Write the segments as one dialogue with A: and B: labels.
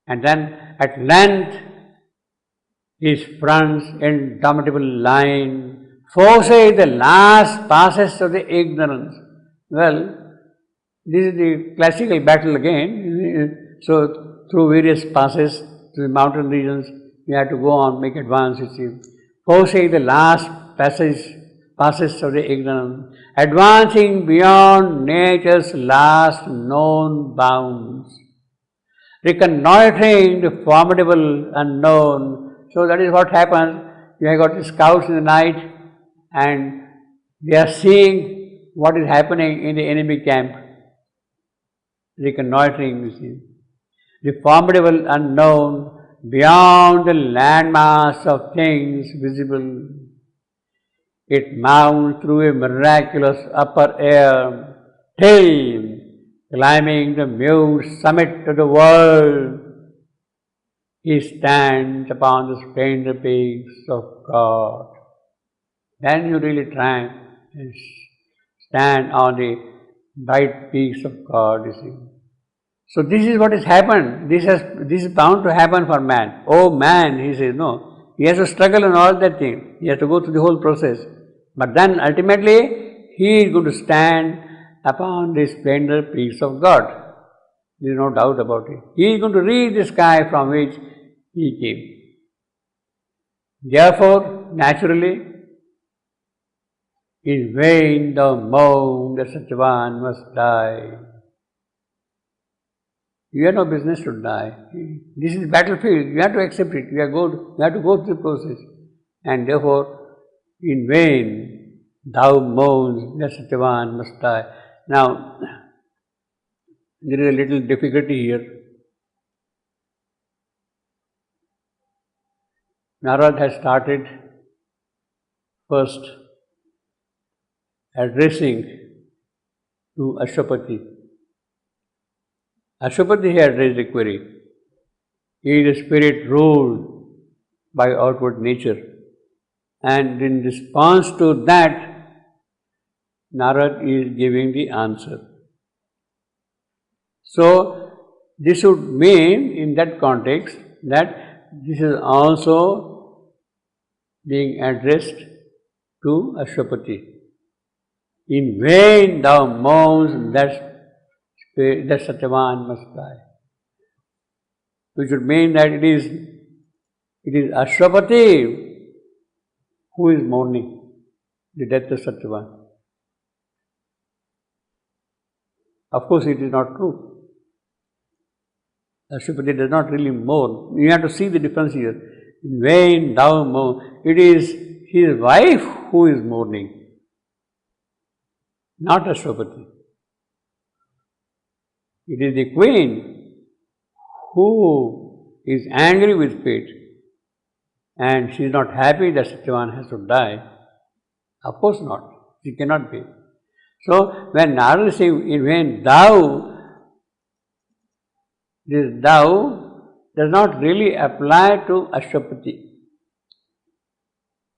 A: And then at length his front's indomitable line forces the last passes of the ignorance. Well, this is the classical battle again. So through various passes, through the mountain regions, you have to go on, make advance, you see. Forcing the last passes of the ignorance, advancing beyond nature's last known bounds, reconnoitering the formidable unknown. So that is what happens. You have got the scouts in the night and they are seeing what is happening in the enemy camp. Reconnoitering, you see. The formidable unknown beyond the landmass of things visible. It mounts through a miraculous upper air till climbing the mute summit of the world, he stands upon the splendid peaks of God. Then you really try and stand on the bright peaks of God, you see. So this is what has happened. This is bound to happen for man. Oh man, he says, no. He has to struggle in all that thing. He has to go through the whole process. But then ultimately, he is going to stand upon the splendid peaks of God. There is no doubt about it. He is going to reach the sky from which he came. Therefore, naturally, in vain thou moan that such one must die. You have no business to die. This is battlefield. You have to accept it. You have to go through the process. And therefore, in vain thou moans that such one must die. Now, there is a little difficulty here. Narad has started first addressing to Ashwapati. Ashwapati had raised a query. He is a spirit ruled by outward nature. And in response to that, Narad is giving the answer. So, this would mean in that context that this is also being addressed to Ashwapati. In vain thou moans that Satyavan must die. Which would mean that it is Ashwapati who is mourning the death of Satyavan. Of course, it is not true. Ashwapati does not really mourn. You have to see the difference here. In vain thou mourn. It is his wife who is mourning, not Ashwapati. It is the queen who is angry with fate and she is not happy that Satyavan has to die. Of course not. She cannot be. So, when Narada is saying, in vain thou, this thou does not really apply to Ashwapati.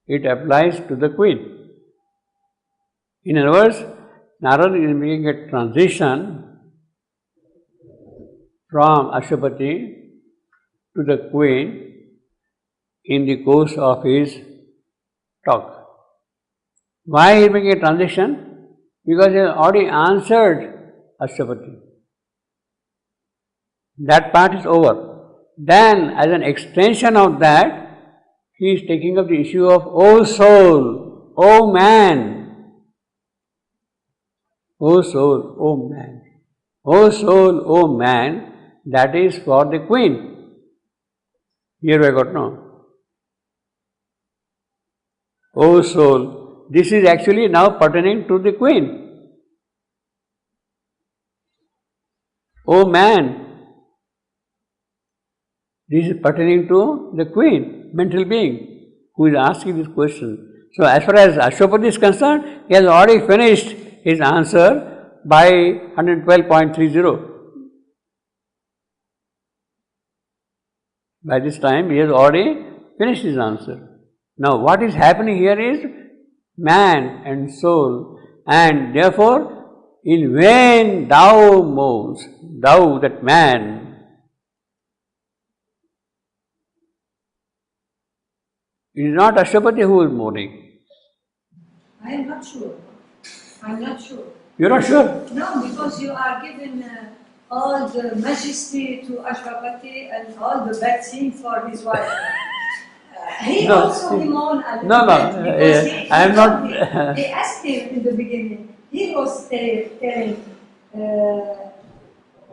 A: It applies to the queen. In other words, Narada is making a transition from Ashwapati to the queen in the course of his talk. Why he is making a transition? Because he has already answered Ashwapati. That part is over. Then, as an extension of that, he is taking up the issue of, O soul, O man, O soul, O man. O soul, O man, that is for the queen. Here we got no. O soul, this is actually now pertaining to the queen. O man, this is pertaining to the queen, mental being, who is asking this question. So, as far as Ashwapati is concerned, he has already finished his answer by 112.30. By this time, he has already finished his answer. Now, what is happening here is man and soul, and therefore, in vain thou moans, thou, that man, It is not Ashwapati who is mourning.
B: I am not sure. I'm not sure.
A: You are not sure?
B: No, because you are given all the majesty to Ashwapati and all the bad things for his wife. He
A: No,
B: also bemoaned at the
A: no,
B: moment because
A: I am not.
B: he asked him in the beginning. He was telling,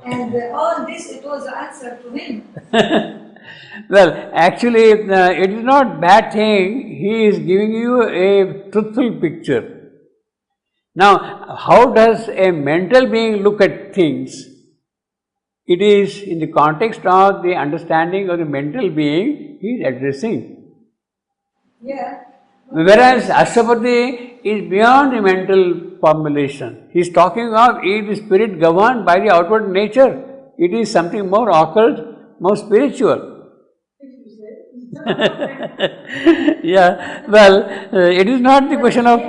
B: and all this, it was the answer to him.
A: Well, actually, it is not bad thing. He is giving you a truthful picture. Now, how does a mental being look at things? It is in the context of the understanding of the mental being he is addressing.
B: Yeah.
A: Whereas Ashwapati is beyond the mental formulation. He is talking of is the spirit governed by the outward nature. It is something more occult, more spiritual. Yeah, well, it is not the question of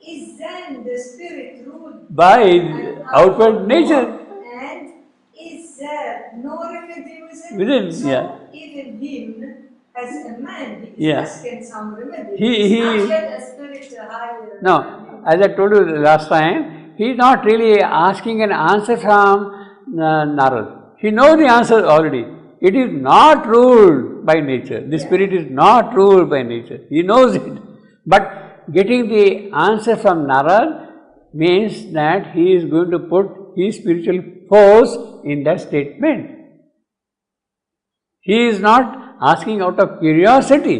B: Is then the spirit ruled
A: by outward nature.
B: And is there no remedy within?
A: Within,
B: so
A: yeah.
B: Even him as a man, he is
A: Yeah.
B: asking some remedy.
A: He
B: not yet a spirit higher.
A: No, as I told you last time, he is not really asking an answer from Narad. He knows the answer already. It is not ruled by nature. The spirit is not ruled by nature. He knows it. But getting the answer from Narad means that he is going to put his spiritual force in that statement. He is not asking out of curiosity.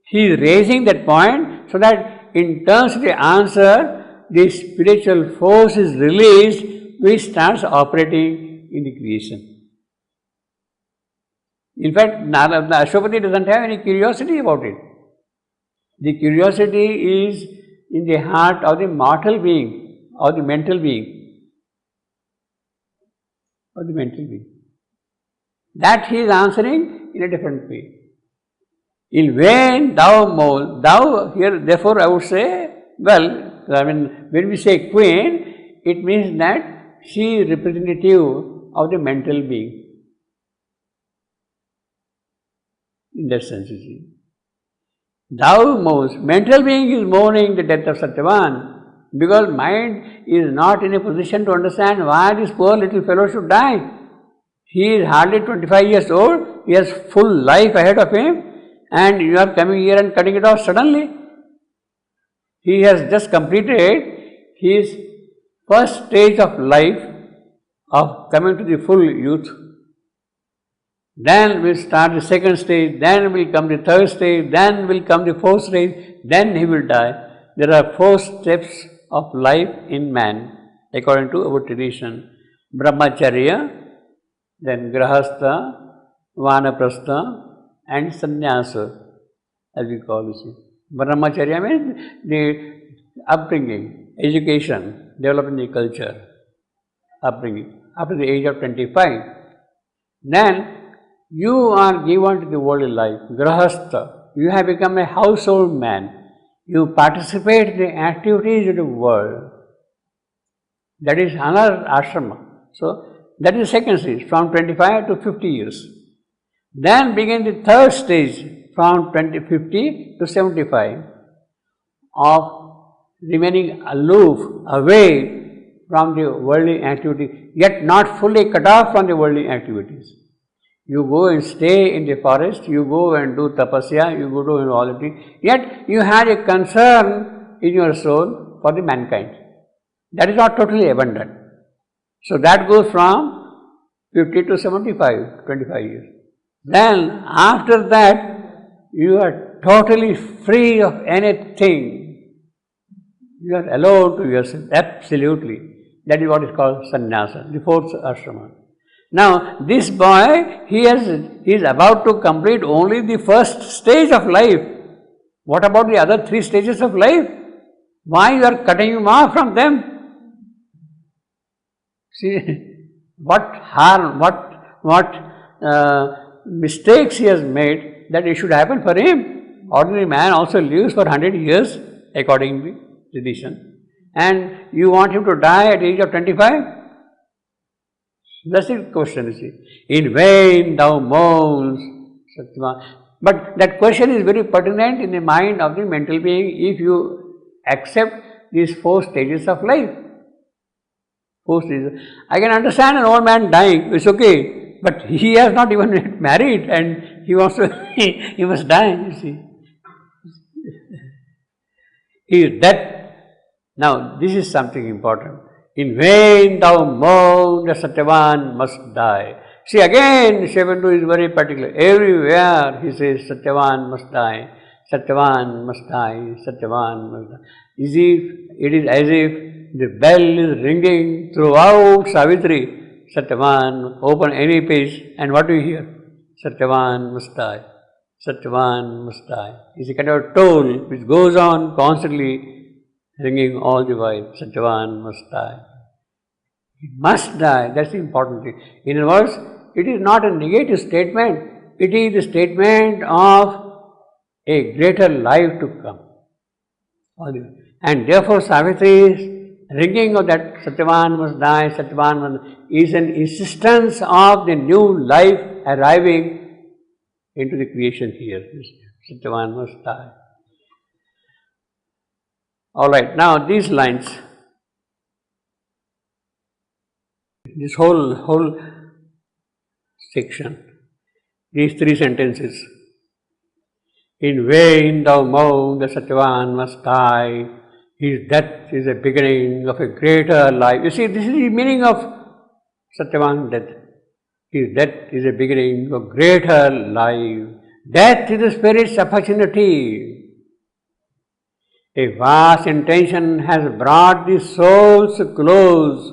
A: He is raising that point so that in terms of the answer, the spiritual force is released, which starts operating in the creation. In fact, Ashwapati doesn't have any curiosity about it. The curiosity is in the heart of the mortal being or the mental being. Or the mental being. That he is answering in a different way. In vain thou here, therefore I would say, well, I mean, when we say queen, it means that she is representative of the mental being. In that sense, you see. Thou mourns, mental being is mourning the death of Satyavan because mind is not in a position to understand why this poor little fellow should die. He is hardly 25 years old, he has full life ahead of him, and you are coming here and cutting it off suddenly. He has just completed his first stage of life of coming to the full youth. Then will start the second stage, then will come the third stage, then will come the fourth stage, then he will die. There are 4 steps of life in man according to our tradition. Brahmacharya, then Grahastha, Vanaprastha and Sannyasa, as we call it. Brahmacharya means the upbringing, education, developing the culture, upbringing, after the age of 25. Then you are given to the worldly life, Grahastha. You have become a household man. You participate in the activities of the world. That is another ashrama. So, that is the second stage, from 25 to 50 years. Then begin the third stage, from 50 to 75, of remaining aloof, away from the worldly activity, yet not fully cut off from the worldly activities. You go and stay in the forest, you go and do tapasya, you go to immorality, yet you had a concern in your soul for the mankind. That is not totally abandoned. So that goes from 50 to 75, 25 years. Then after that, you are totally free of anything. You are alone to yourself, absolutely. That is what is called sannyasa, the 4th ashrama. Now, this boy, he is about to complete only the first stage of life. What about the other 3 stages of life? Why you are cutting him off from them? See, what harm, what mistakes he has made that it should happen for him. Ordinary man also lives for 100 years according to tradition. And you want him to die at the age of 25? That's the question, you see. In vain thou moans, Satyavan. But that question is very pertinent in the mind of the mental being if you accept these 4 stages of life. 4 stages. I can understand an old man dying, it's okay, but he has not even yet married and he wants to, he must die, you see. He is dead. Now, this is something important. In vain thou moan, the Satyavan must die. See, again, Sri Aurobindo is very particular. Everywhere he says, Satyavan must die, Satyavan must die, Satyavan must die. It is as if the bell is ringing throughout Savitri. Satyavan, open any page, and what do you hear? Satyavan must die, Satyavan must die. It's a kind of toll which goes on constantly, ringing all the while. Satyavan must die. He must die, that's the important thing. In other words, it is not a negative statement, it is the statement of a greater life to come. And therefore, Savitri's ringing of that Satyavan must die, Satyavan must die, is an insistence of the new life arriving into the creation here. Satyavan must die. Alright, now these lines, this whole section, these 3 sentences. In vain thou moan, the Satyavan must die. His death is a beginning of a greater life. You see, this is the meaning of Satyavan's death. His death is a beginning of greater life. Death is the spirit's opportunity. A vast intention has brought the souls close,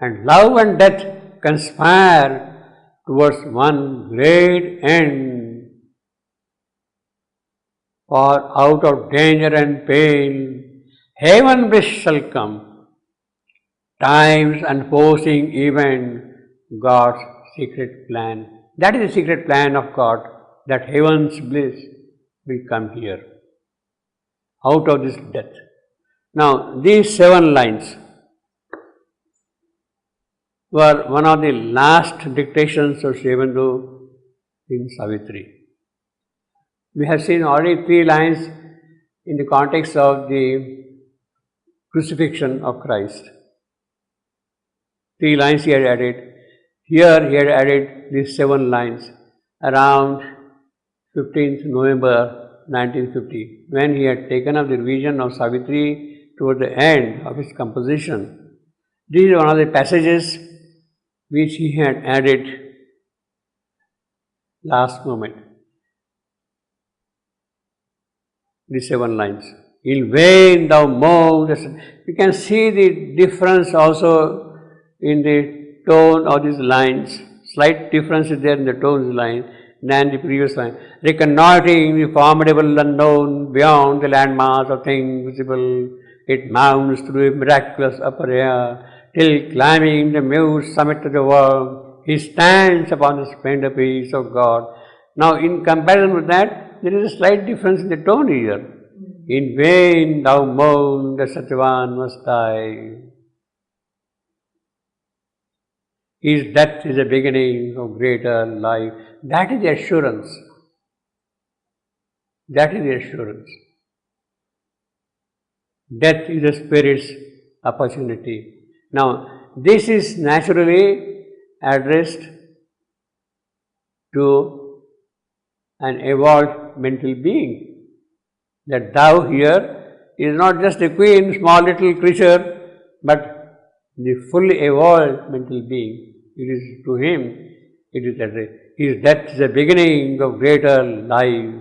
A: and love and death conspire towards one great end. For out of danger and pain, heaven bliss shall come. Time's unforeseen event, God's secret plan. That is the secret plan of God, that heaven's bliss will come here, out of this death. Now, these 7 lines were one of the last dictations of Sri Aurobindo in Savitri. We have seen already 3 lines in the context of the crucifixion of Christ. 3 lines he had added. Here he had added these 7 lines around 15th November 1950, when he had taken up the revision of Savitri toward the end of his composition. This is one of the passages which he had added last moment. The 7 lines. In vain thou moan. You can see the difference also in the tone of these lines. Slight difference is there in the tone of the line than the previous line. Reconnoitring the formidable unknown beyond the landmass of things visible, it mounts through a miraculous upper air, till climbing the mute summit of the world, he stands upon the splendor peace of God. Now, in comparison with that, there is a slight difference in the tone here. In vain thou moan, the Satyavan must die. His death is a beginning of greater life. That is the assurance. That is the assurance. Death is the spirit's opportunity. Now, this is naturally addressed to an evolved mental being. That thou here is not just a queen, small little creature, but the fully evolved mental being. It is to him, it is addressed. His death is the beginning of greater life.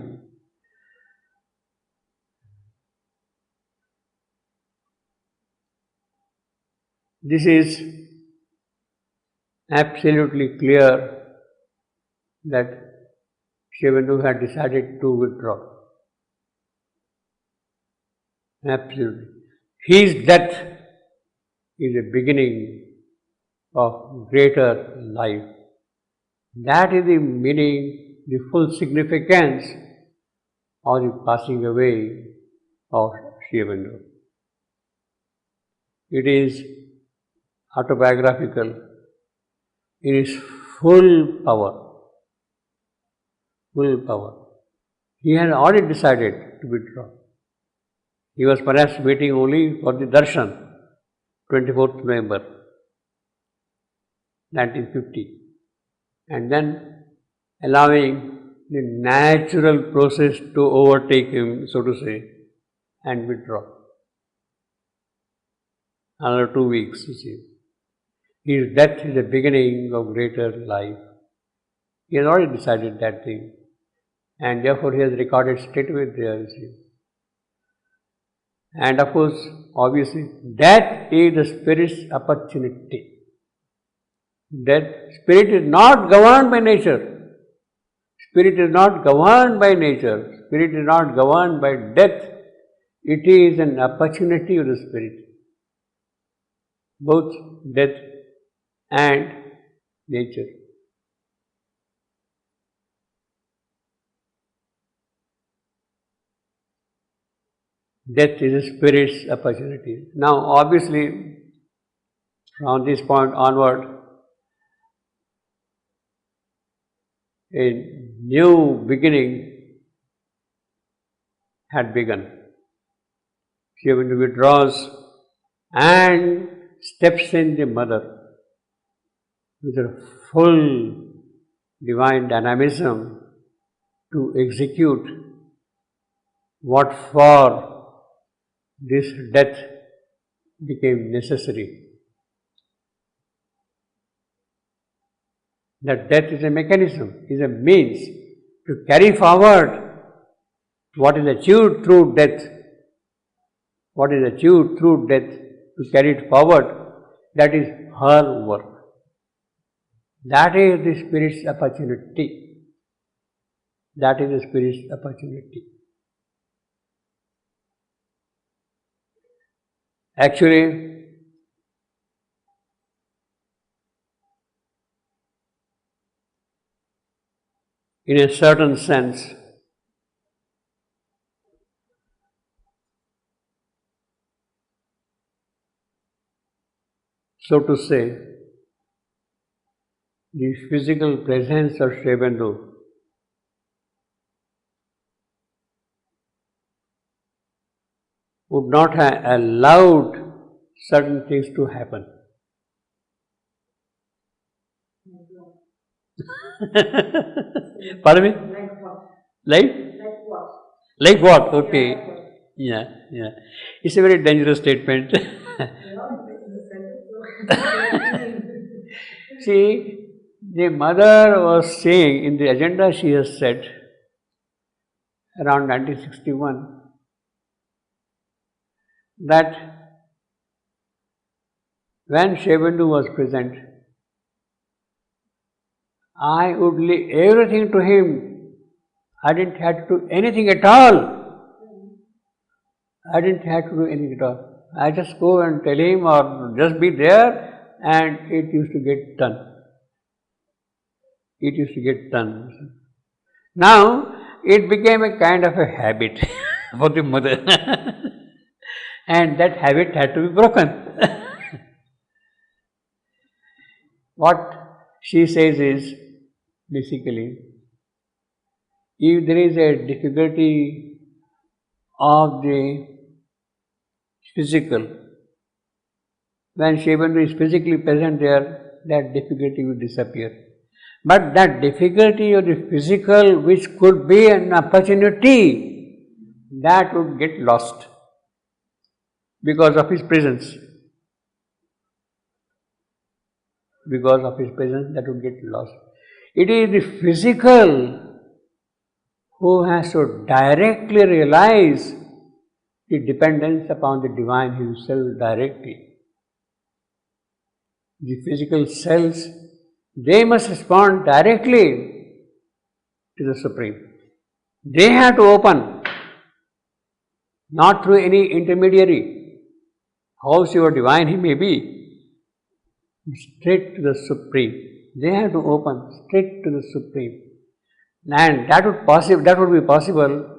A: This is absolutely clear that Sri Aurobindo had decided to withdraw. Absolutely. His death is a beginning of greater life. That is the meaning, the full significance of the passing away of Sri Aurobindo. It is autobiographical, in his full power. Full power. He had already decided to withdraw. He was perhaps waiting only for the darshan, 24th November 1950, and then allowing the natural process to overtake him, so to say, and withdraw. Another 2 weeks, you see. His death is the beginning of greater life. He has already decided that thing, and therefore he has recorded straightaway there, you see. And of course, obviously, death is the spirit's opportunity. Death, spirit is not governed by nature. Spirit is not governed by nature. Spirit is not governed by death. It is an opportunity of the spirit. Both death and nature. Death is a spirit's opportunity. Now, obviously, from this point onward, a new beginning had begun. Shivananda withdraws and steps in the mother with her full divine dynamism to execute what for this death became necessary. That death is a mechanism, is a means to carry forward what is achieved through death. What is achieved through death, to carry it forward, that is her work. That is the spirit's opportunity. That is the spirit's opportunity. Actually, in a certain sense, so to say, the physical presence of Sri Aurobindo would not have allowed certain things to happen. Pardon me?
B: Like what?
A: Like?
B: Like what?
A: Like what? Okay. Yeah. It's a very dangerous statement. See, the mother was saying in the agenda, she has said around 1961 that when Sri Aurobindo was present, I would leave everything to him. I didn't have to do anything at all. I didn't have to do anything at all. I just go and tell him or just be there, and it used to get done. It used to get done. Now, it became a kind of a habit for the mother. And that habit had to be broken. What she says is, basically, if there is a difficulty of the physical, when Sri Aurobindo is physically present there, that difficulty will disappear. But that difficulty of the physical, which could be an opportunity, that would get lost because of his presence. Because of his presence, that would get lost. It is the physical who has to directly realize the dependence upon the Divine Himself directly. The physical cells, they must respond directly to the Supreme. They have to open, not through any intermediary, however divine he may be, straight to the Supreme. They have to open straight to the Supreme. And that would be possible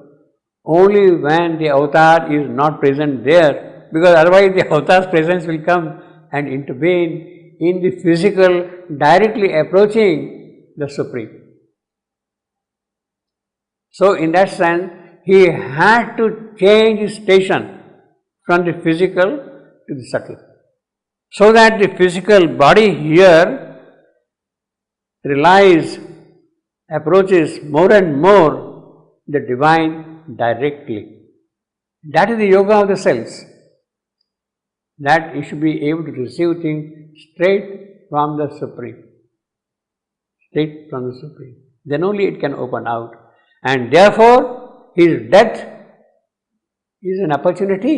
A: only when the avatar is not present there, because otherwise the avatar's presence will come and intervene in the physical directly approaching the Supreme. So in that sense, he had to change his station from the physical to the subtle, so that the physical body here approaches more and more the divine directly. That is the yoga of the cells, that you should be able to receive things straight from the Supreme. Straight from the Supreme. Then only it can open out. And therefore, his death is an opportunity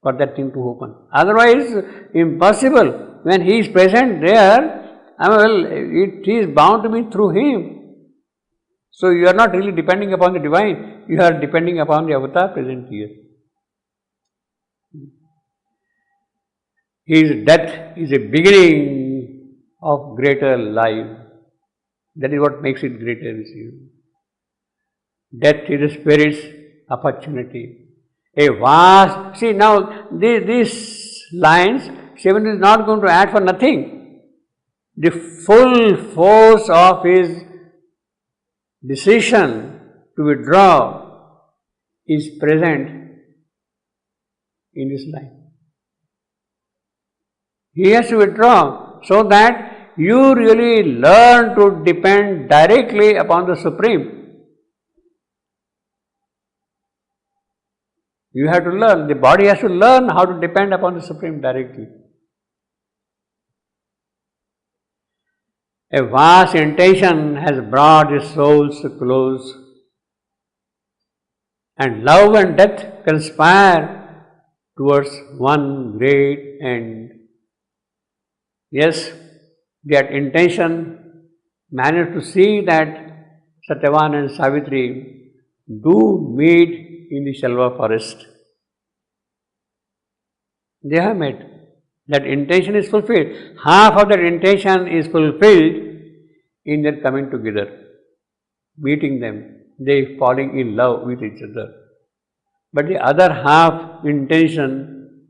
A: for that thing to open. Otherwise, impossible. When he is present there, it is bound to be through him. So you are not really depending upon the divine, you are depending upon the avatar present here. His death is a beginning of greater life. That is what makes it greater, you see. Death is the spirit's opportunity. A vast, see now these lines, Shivan is not going to add for nothing. The full force of his decision to withdraw is present in this line. He has to withdraw so that you really learn to depend directly upon the Supreme. You have to learn, the body has to learn how to depend upon the Supreme directly. A vast intention has brought the souls close, and love and death conspire towards one great end. Yes, that intention managed to see that Satyavan and Savitri do meet in the Shalva forest. They have met. That intention is fulfilled. Half of that intention is fulfilled in their coming together, meeting them, they falling in love with each other. But the other half intention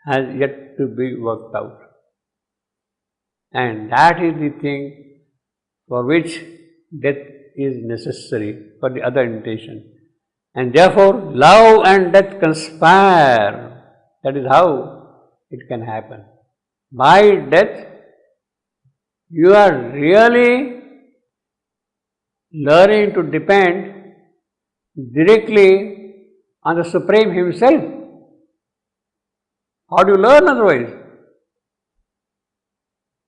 A: has yet to be worked out. And that is the thing for which death is necessary, for the other intention. And therefore, love and death conspire. That is how it can happen. By death, you are really learning to depend directly on the Supreme Himself. How do you learn otherwise?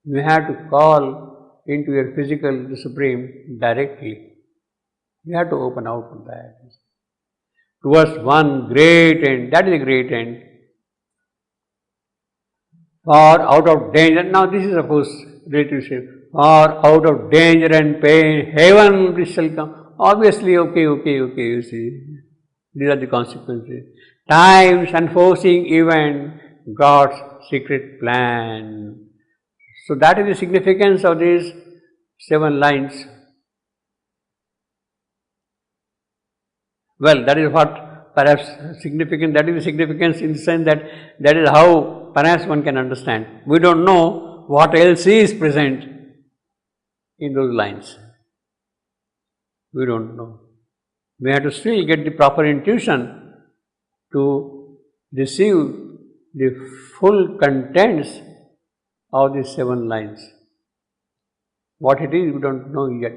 A: You have to call into your physical the Supreme directly. You have to open out from that. Towards one great end, that is a great end. For out of danger, now this is of course relationship. For out of danger and pain, heaven bliss shall come. Obviously, okay, you see. These are the consequences. Times unforeseen event, God's secret plan. So that is the significance of these 7 lines. Well, that is what perhaps significant, that is the significance in the sense that that is how perhaps one can understand. We don't know what else is present in those lines. We don't know. We have to still get the proper intuition to receive the full contents of these 7 lines. What it is, we don't know yet.